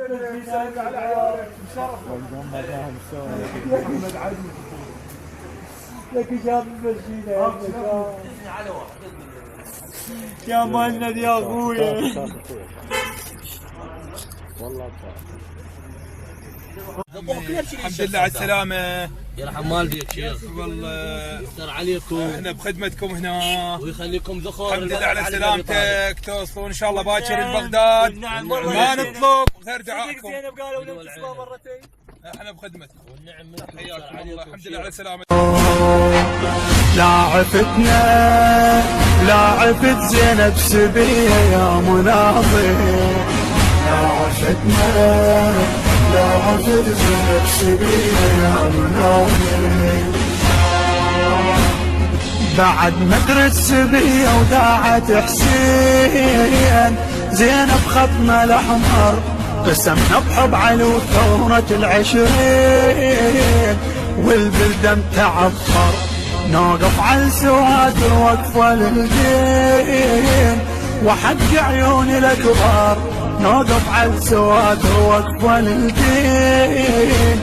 على عيالك مشرف محمد عدي لك جاب المسجد يا مهند يا اخويا والله الحمد لله على السلامة. يرحم والديك شيخ. والله يستر عليكم. احنا بخدمتكم هنا. ويخليكم ذخور. الحمد لله على سلامتك. توصلون ان شاء الله باكر لبغداد. ما نطلب غير دعائكم. قالوا لنا تسمع مرتين. احنا بخدمتكم. والنعم منكم. حياكم الله. الحمد لله على سلامتك. لا عفتنا لا عفت زينب سبيه يا مناضل. لا عفتنا لا عفت زينب سبيه يا مناضل. بعد مدرس سبيه وداعت حسين زينب ختمه الاحمر قسمنا بحب علي وثورة العشرين والبلدة متعفر نوقف على السواد وقفة للدين وحق عيوني الكبار نوقف على السواد وقفة للدين